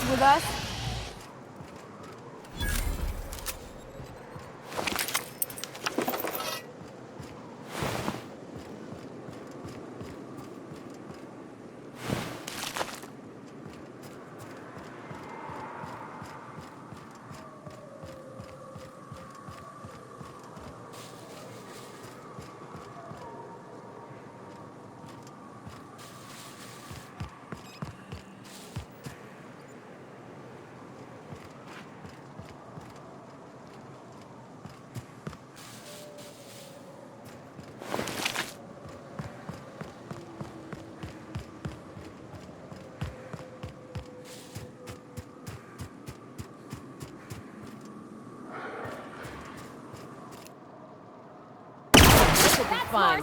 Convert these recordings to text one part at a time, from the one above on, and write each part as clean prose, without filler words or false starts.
With us. Fun.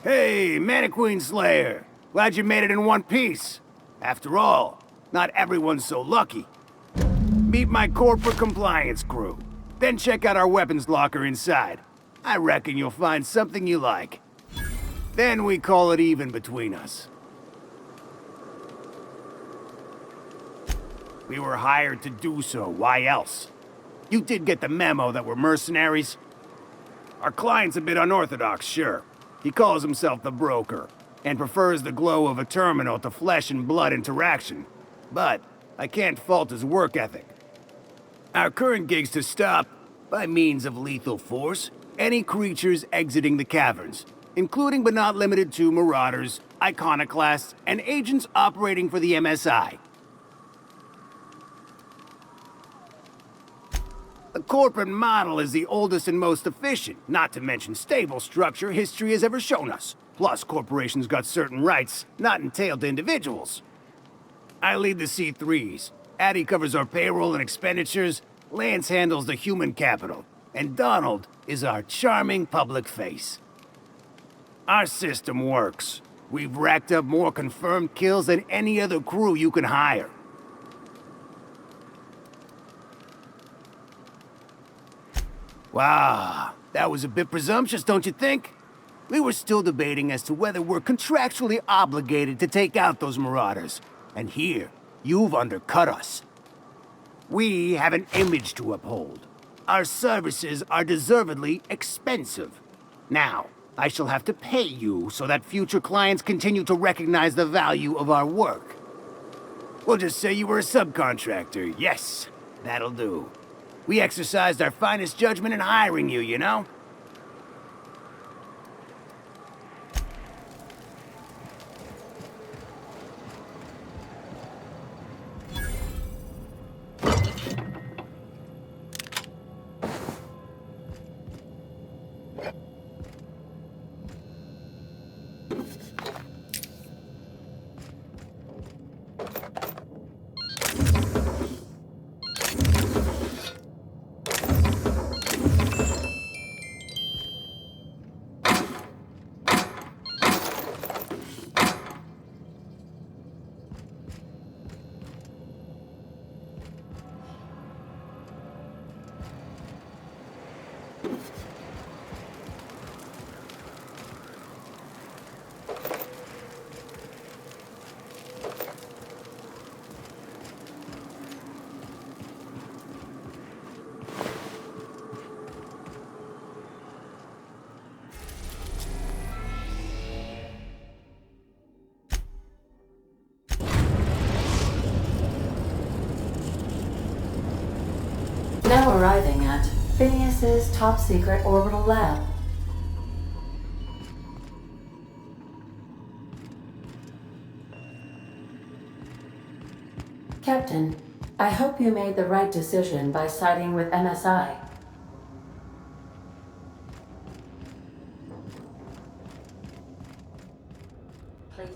Hey, Mannequin Slayer. Glad you made it in one piece. After all, not everyone's so lucky. Meet my corporate compliance crew. Then check out our weapons locker inside. I reckon you'll find something you like. Then we call it even between us. We were hired to do so, why else? You did get the memo that we're mercenaries? Our client's a bit unorthodox, sure. He calls himself the broker, and prefers the glow of a terminal to flesh and blood interaction. But I can't fault his work ethic. Our current gig's to stop, by means of lethal force, any creatures exiting the caverns, including but not limited to marauders, iconoclasts, and agents operating for the MSI. The corporate model is the oldest and most efficient, not to mention stable structure history has ever shown us. Plus, corporations got certain rights not entailed to individuals. I lead the C3s. Addie covers our payroll and expenditures, Lance handles the human capital, and Donald is our charming public face. Our system works. We've racked up more confirmed kills than any other crew you can hire. Wow, that was a bit presumptuous, don't you think? We were still debating as to whether we're contractually obligated to take out those marauders. And here, you've undercut us. We have an image to uphold. Our services are deservedly expensive. Now, I shall have to pay you so that future clients continue to recognize the value of our work. We'll just say you were a subcontractor. Yes, that'll do. We exercised our finest judgment in hiring you, you know? Now arriving at Phineas's top-secret orbital lab. Captain, I hope you made the right decision by siding with MSI. Please.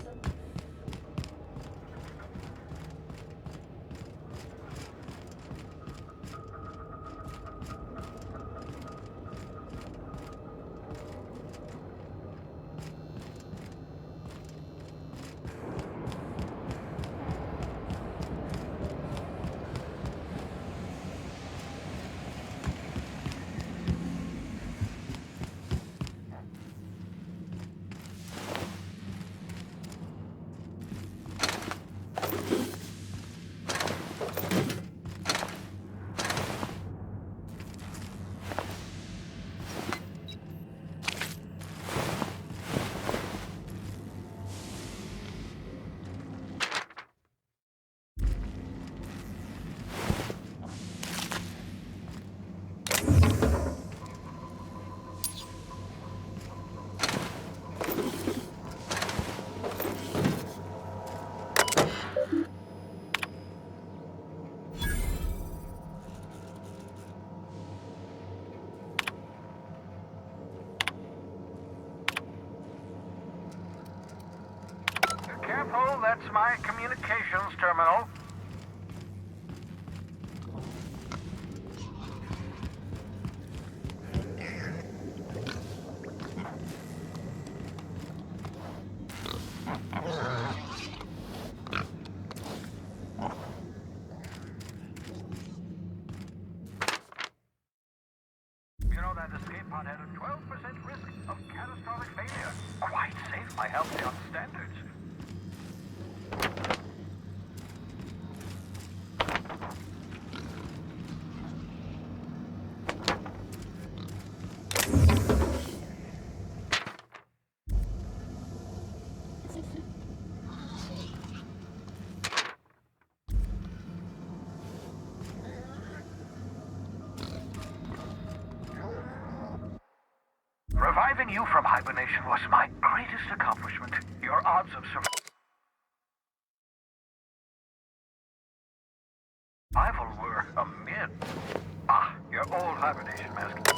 Careful, that's my communications terminal. know that escape pod had a 12% risk of catastrophic failure. Quite safe by Halcyon standards. Reviving you from hibernation was my greatest accomplishment. Your odds of survival were a myth. Ah, your old hibernation mask.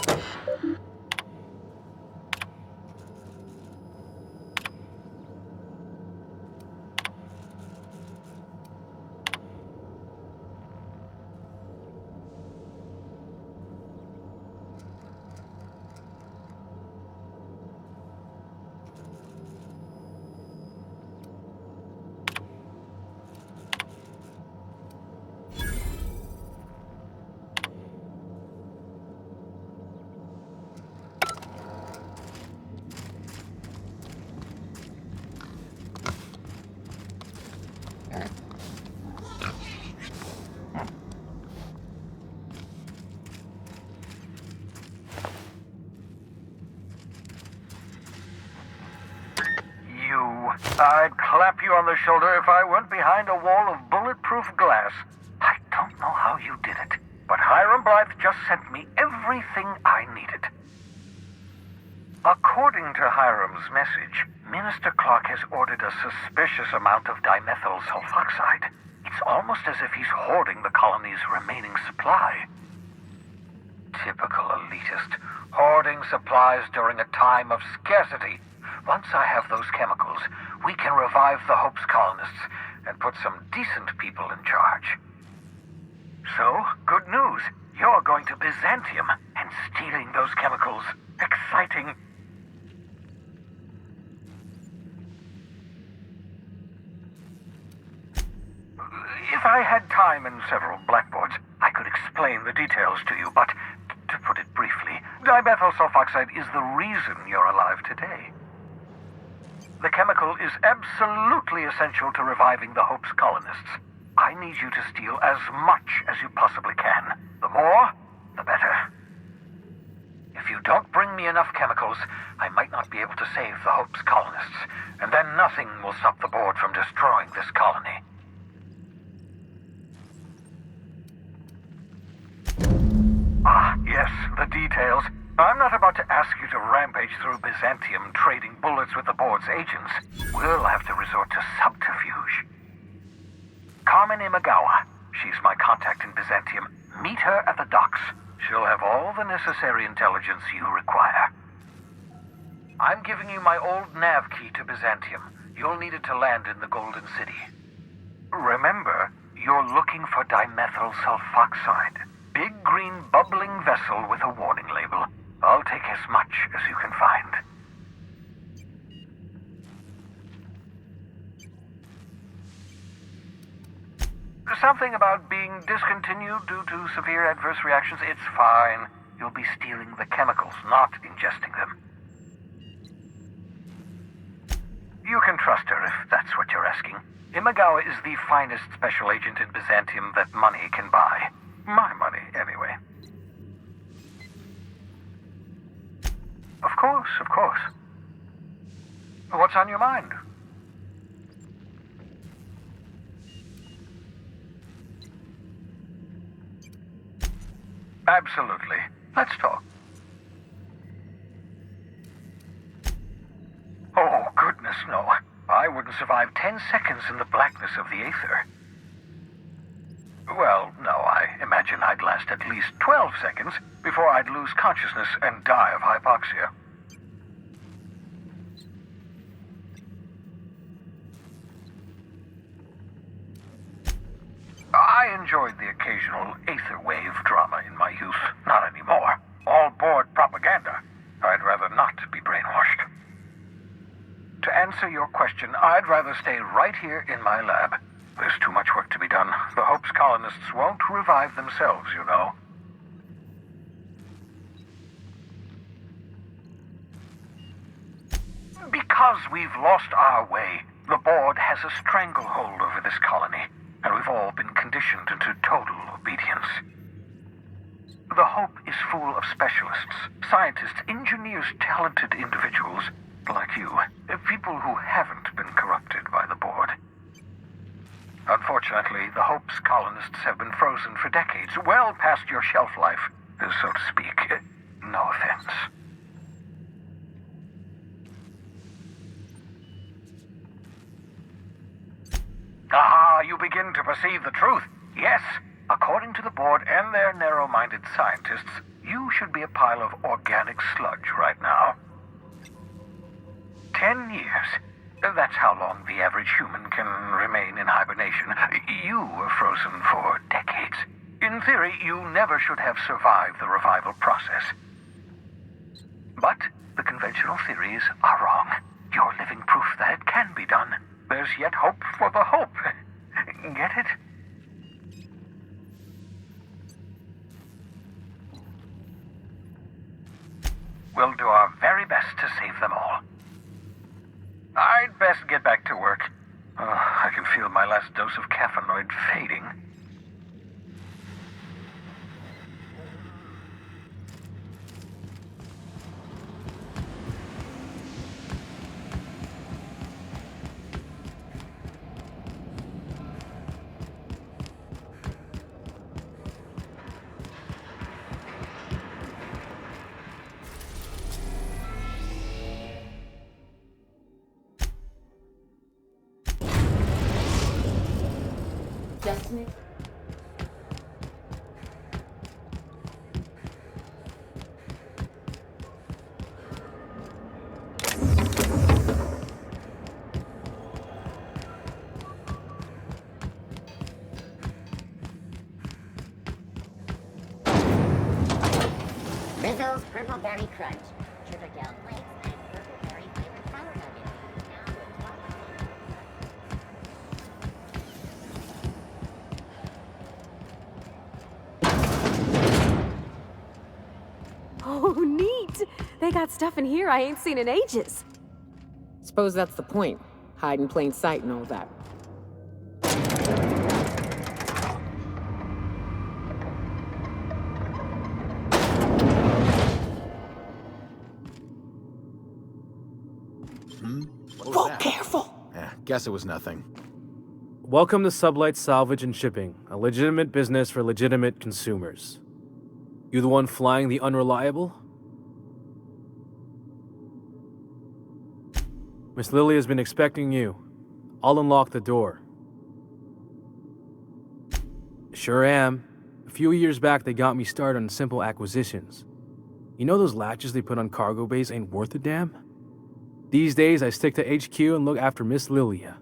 I'd clap you on the shoulder if I went behind a wall of bulletproof glass. I don't know how you did it, but Hiram Blythe just sent me everything I needed. According to Hiram's message, Minister Clark has ordered a suspicious amount of dimethyl sulfoxide. It's almost as if he's hoarding the colony's remaining supply. Typical elitist, hoarding supplies during a time of scarcity. Once I have those chemicals, we can revive the Hope's colonists and put some decent people in charge. So, good news. You're going to Byzantium and stealing those chemicals. Exciting. If I had time and several blackboards, I could explain the details to you, but to put it briefly, dimethyl sulfoxide is the reason you're alive today. The chemical is absolutely essential to reviving the Hope's colonists. I need you to steal as much as you possibly can. The more, the better. If you don't bring me enough chemicals, I might not be able to save the Hope's colonists, and then nothing will stop the board from destroying this colony. Ah, yes, the details. I'm not about to ask you to rampage through Byzantium trading bullets with the board's agents. We'll have to resort to subterfuge. Carmen Imagawa. She's my contact in Byzantium. Meet her at the docks. She'll have all the necessary intelligence you require. I'm giving you my old nav key to Byzantium. You'll need it to land in the Golden City. Remember, you're looking for dimethyl sulfoxide. Big green bubbling vessel with a warning label. I'll take as much as you can find. Something about being discontinued due to severe adverse reactions. It's fine. You'll be stealing the chemicals, not ingesting them. You can trust her if that's what you're asking. Imagawa is the finest special agent in Byzantium that money can buy. My money, anyway. Of course, of course. What's on your mind? Absolutely. Let's talk. Oh, goodness, no. I wouldn't survive 10 seconds in the blackness of the Aether. Well, no, I imagine I'd last at least 12 seconds before I'd lose consciousness and die of hypoxia. I enjoyed the occasional Aether wave drama in my youth. Not anymore. All board propaganda. I'd rather not be brainwashed. To answer your question, I'd rather stay right here in my lab. There's too much work to be done. The Hope's colonists won't revive themselves, you know. Because we've lost our way, the board has a stranglehold over this colony, and we've all been conditioned into total obedience. The Hope is full of specialists, scientists, engineers, talented individuals like you, people who haven't been corrupted by the board. Unfortunately, the Hope's colonists have been frozen for decades, well past your shelf life, so to speak. No offense. Ah, you begin to perceive the truth. Yes, according to the board and their narrow-minded scientists, you should be a pile of organic sludge right now. 10 years. That's how long the average human can remain in hibernation. You were frozen for decades. In theory, you never should have survived the revival process. But the conventional theories are wrong. You're living proof that it can be done. There's yet hope for the Hope. Get it? We'll do our very best to save them all. I'd best get back to work. I can feel my last dose of caffeinoid fading. Destiny? Rizzo's Purple Berry Crunch. Chippergale Flakes and Purple Berry flavored sour nuggets. Now with Oh, neat! They got stuff in here I ain't seen in ages. Suppose that's the point. Hide in plain sight and all that. Whoa, careful! Guess it was nothing. Welcome to Sublight Salvage and Shipping, a legitimate business for legitimate consumers. You the one flying the unreliable? Miss Lily has been expecting you. I'll unlock the door. Sure am. A few years back, they got me started on simple acquisitions. You know those latches they put on cargo bays ain't worth a damn? These days, I stick to HQ and look after Miss Lilia.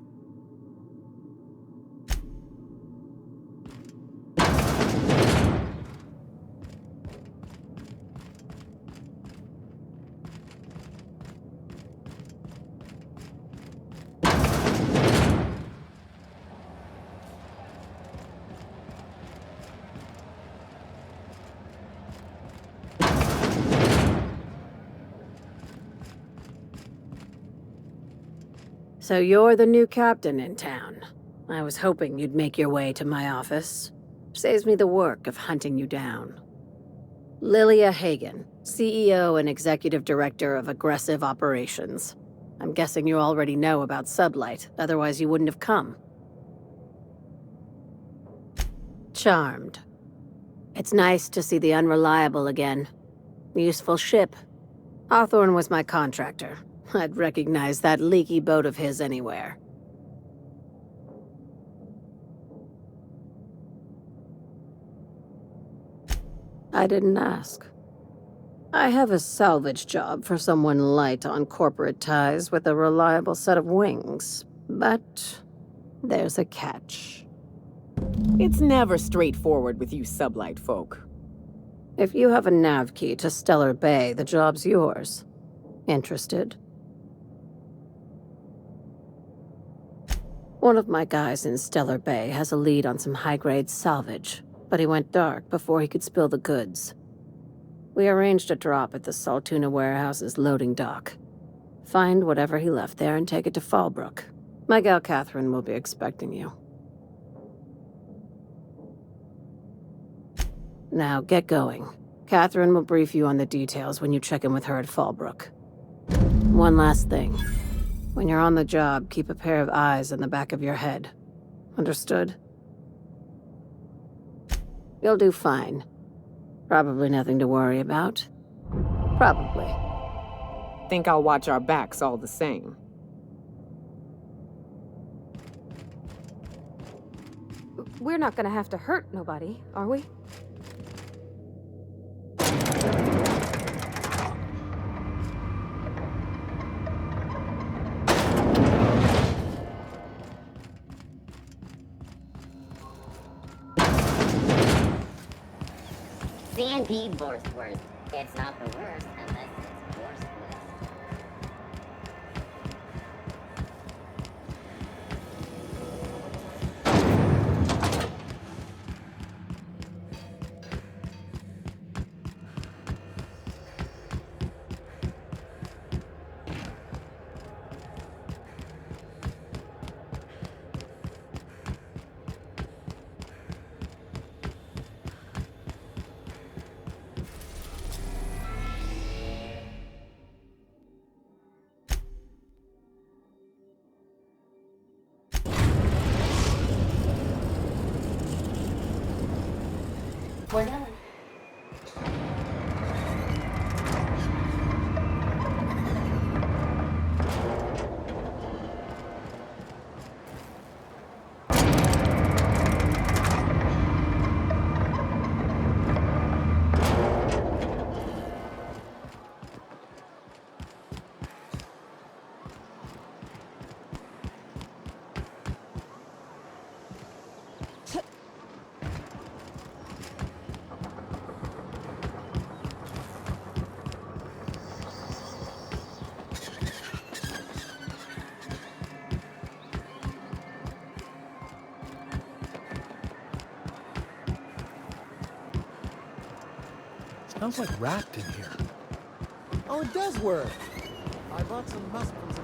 So you're the new captain in town. I was hoping you'd make your way to my office. Saves me the work of hunting you down. Lilia Hagen, CEO and Executive Director of Aggressive Operations. I'm guessing you already know about Sublight, otherwise you wouldn't have come. Charmed. It's nice to see the Unreliable again. Useful ship. Hawthorne was my contractor. I'd recognize that leaky boat of his anywhere. I didn't ask. I have a salvage job for someone light on corporate ties with a reliable set of wings, but there's a catch. It's never straightforward with you sublight folk. If you have a nav key to Stellar Bay, the job's yours. Interested? One of my guys in Stellar Bay has a lead on some high-grade salvage, but he went dark before he could spill the goods. We arranged a drop at the Saltuna warehouse's loading dock. Find whatever he left there and take it to Fallbrook. My gal Catherine will be expecting you. Now, get going. Catherine will brief you on the details when you check in with her at Fallbrook. One last thing. When you're on the job, keep a pair of eyes in the back of your head. Understood? You'll do fine. Probably nothing to worry about. Probably. Think I'll watch our backs all the same. We're not gonna have to hurt nobody, are we? C&P Borstworth. It's not the worst unless it's Borstworth. We're done. Smells like wrapped in here. Oh, it does work. I bought some mushrooms.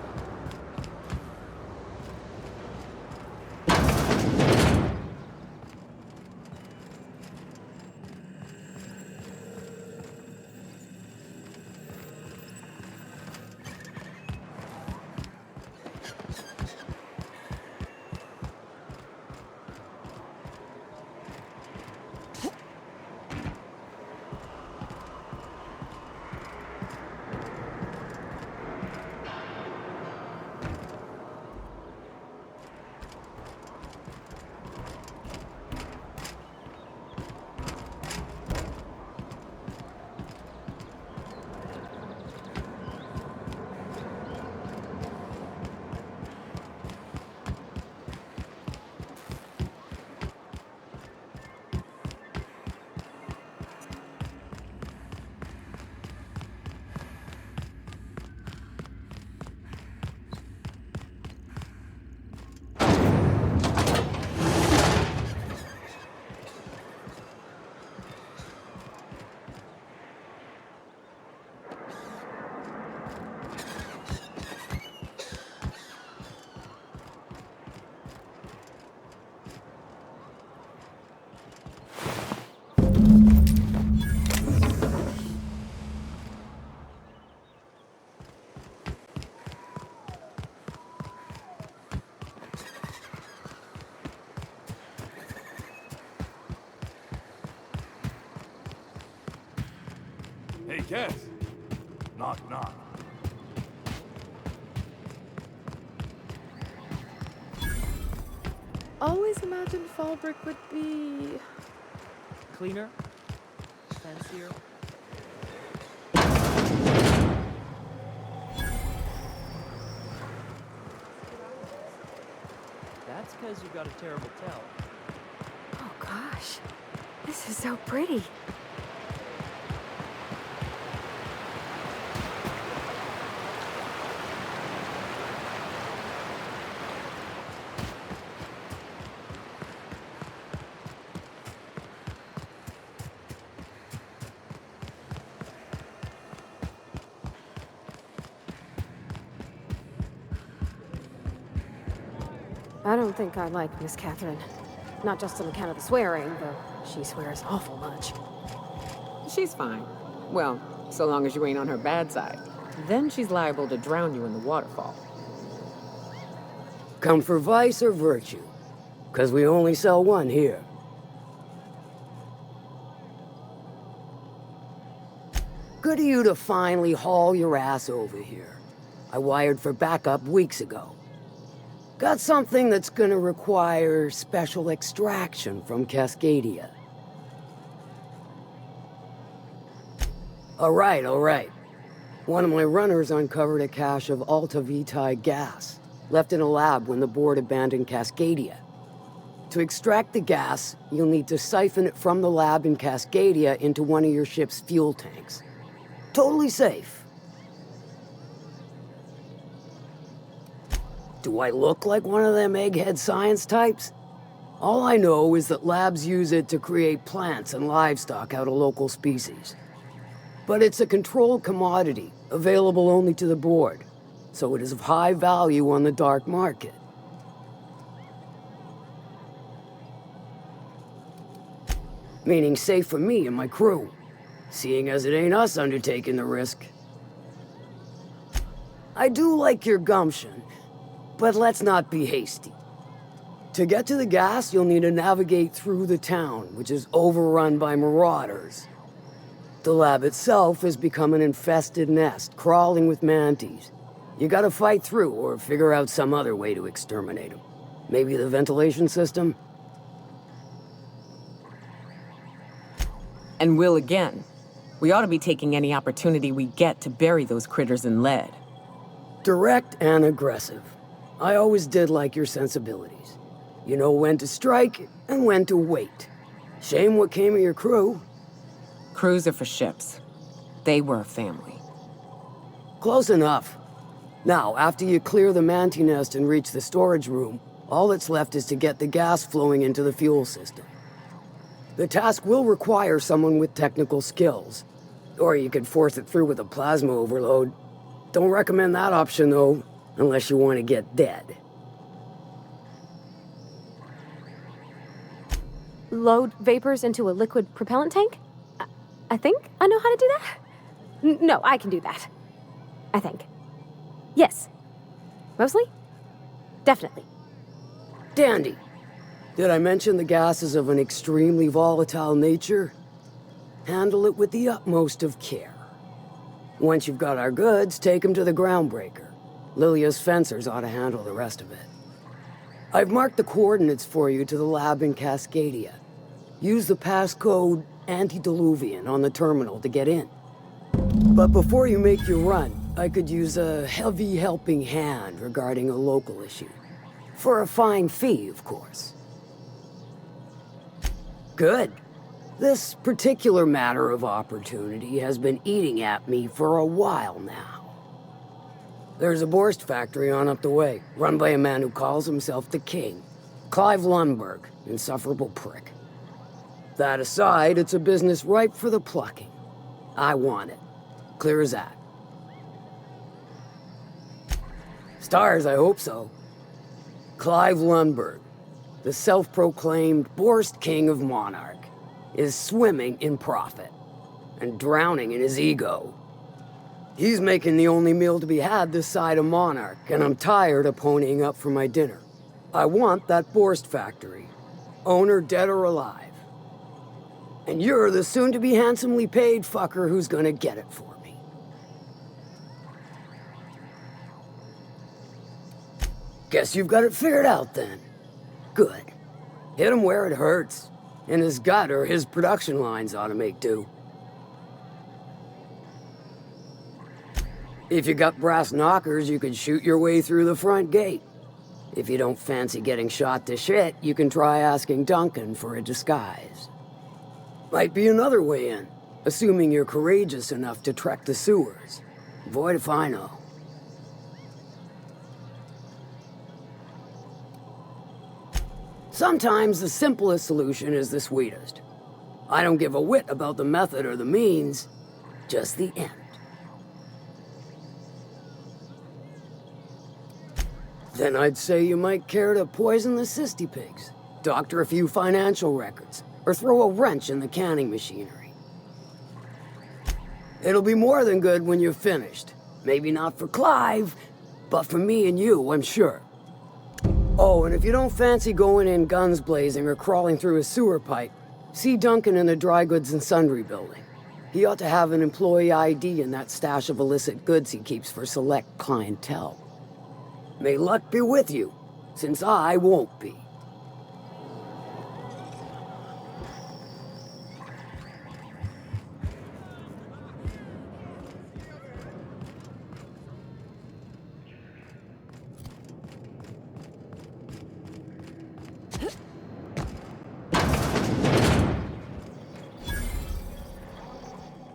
Hey, Cass. Knock, knock. Always imagined Fallbrook would be... cleaner? Fancier? That's because you got a terrible tell. Oh gosh, this is so pretty. I don't think I like Miss Catherine. Not just on account of the swearing, though she swears awful much. She's fine. Well, so long as you ain't on her bad side. Then she's liable to drown you in the waterfall. Come for vice or virtue? 'Cause we only sell one here. Good of you to finally haul your ass over here. I wired for backup weeks ago. Got something that's gonna require special extraction from Cascadia. All right. One of my runners uncovered a cache of Alta Vitae gas, left in a lab when the board abandoned Cascadia. To extract the gas, you'll need to siphon it from the lab in Cascadia into one of your ship's fuel tanks. Totally safe. Do I look like one of them egghead science types? All I know is that labs use it to create plants and livestock out of local species. But it's a controlled commodity, available only to the board, so it is of high value on the dark market. Meaning safe for me and my crew, seeing as it ain't us undertaking the risk. I do like your gumption, but let's not be hasty. To get to the gas, you'll need to navigate through the town, which is overrun by marauders. The lab itself has become an infested nest, crawling with mantis. You gotta fight through or figure out some other way to exterminate them. Maybe the ventilation system? And will again. We ought to be taking any opportunity we get to bury those critters in lead. Direct and aggressive. I always did like your sensibilities. You know when to strike and when to wait. Shame what came of your crew. Crews are for ships. They were a family. Close enough. Now, after you clear the manti nest and reach the storage room, all that's left is to get the gas flowing into the fuel system. The task will require someone with technical skills. Or you could force it through with a plasma overload. Don't recommend that option, though, unless you want to get dead. Load vapors into a liquid propellant tank? I think I know how to do that. No, I can do that. I think. Yes. Mostly? Definitely. Dandy. Did I mention the gas is of an extremely volatile nature? Handle it with the utmost of care. Once you've got our goods, take them to the groundbreaker. Lilia's fencers ought to handle the rest of it. I've marked the coordinates for you to the lab in Cascadia. Use the passcode Antediluvian on the terminal to get in. But before you make your run, I could use a heavy helping hand regarding a local issue. For a fine fee, of course. Good. This particular matter of opportunity has been eating at me for a while now. There's a Borst factory on up the way, run by a man who calls himself the King. Clive Lundberg, insufferable prick. That aside, it's a business ripe for the plucking. I want it. Clear as that. Stars, I hope so. Clive Lundberg, the self-proclaimed Borst King of Monarch, is swimming in profit and drowning in his ego. He's making the only meal to be had this side of Monarch, and I'm tired of ponying up for my dinner. I want that Borst factory, owner dead or alive. And you're the soon-to-be handsomely paid fucker who's gonna get it for me. Guess you've got it figured out then. Good. Hit him where it hurts. In his gut or his production lines ought to make do. If you got brass knockers, you could shoot your way through the front gate. If you don't fancy getting shot to shit, you can try asking Duncan for a disguise. Might be another way in, assuming you're courageous enough to trek the sewers. Void if I know. Sometimes the simplest solution is the sweetest. I don't give a whit about the method or the means, just the end. Then I'd say you might care to poison the cysty pigs, doctor a few financial records, or throw a wrench in the canning machinery. It'll be more than good when you're finished. Maybe not for Clive, but for me and you, I'm sure. Oh, and if you don't fancy going in guns blazing or crawling through a sewer pipe, see Duncan in the dry goods and sundry building. He ought to have an employee ID in that stash of illicit goods he keeps for select clientele. May luck be with you, since I won't be.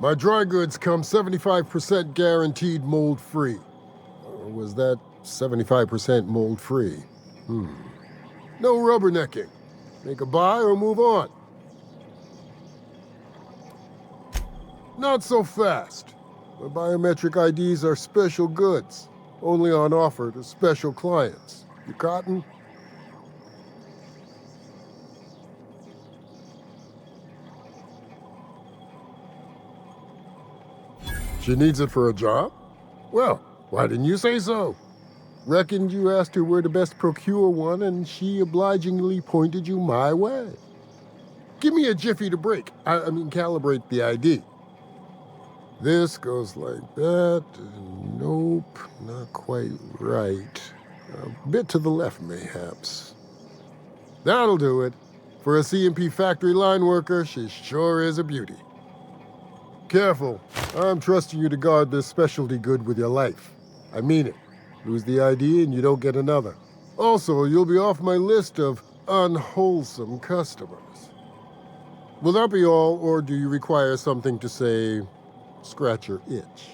My dry goods come 75% guaranteed mold-free. Or was that 75% mold-free? No rubbernecking. Make a buy or move on. Not so fast. My biometric IDs are special goods. Only on offer to special clients. You cotton? She needs it for a job? Well, why didn't you say so? Reckoned you asked her where to best procure one, and she obligingly pointed you my way. Give me a jiffy to break. I mean, calibrate the ID. This goes like that. Nope, not quite right. A bit to the left, mayhaps. That'll do it. For a CMP factory line worker, she sure is a beauty. Careful. I'm trusting you to guard this specialty good with your life. I mean it. Lose the ID and you don't get another. Also, you'll be off my list of unwholesome customers. Will that be all, or do you require something to say, scratch your itch?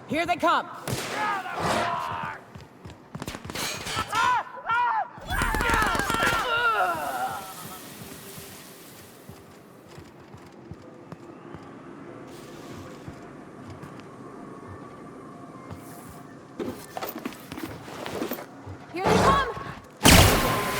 Here they come! Here they come!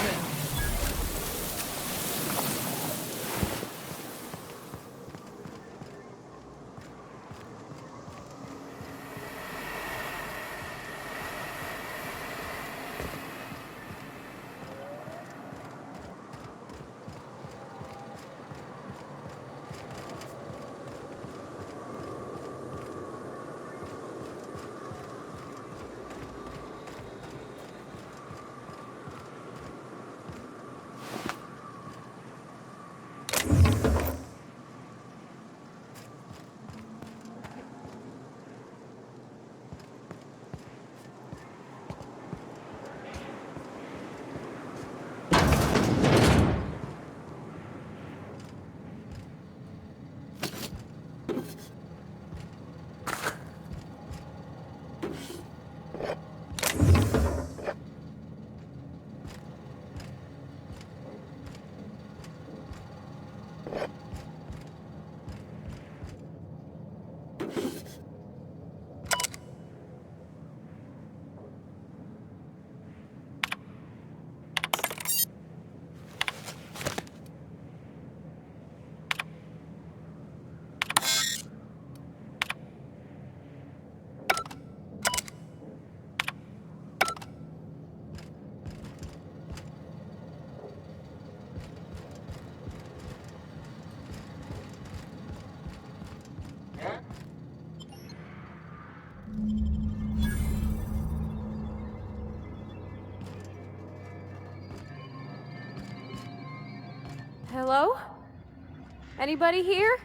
Hello? Anybody here?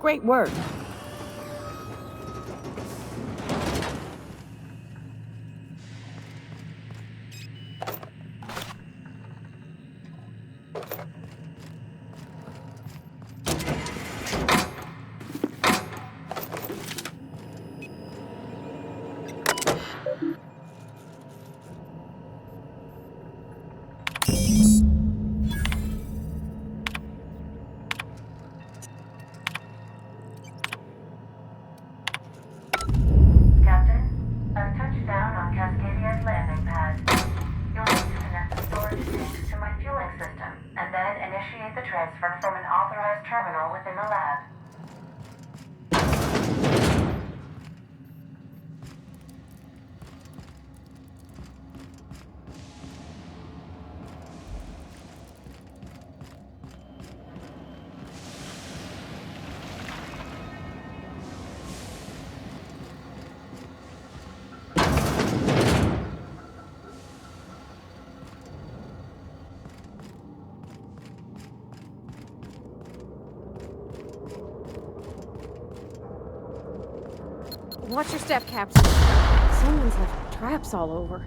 Great work. Watch your step, Captain. Someone's left traps all over.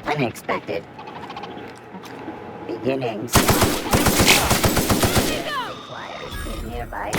Unexpected beginnings. Required nearby.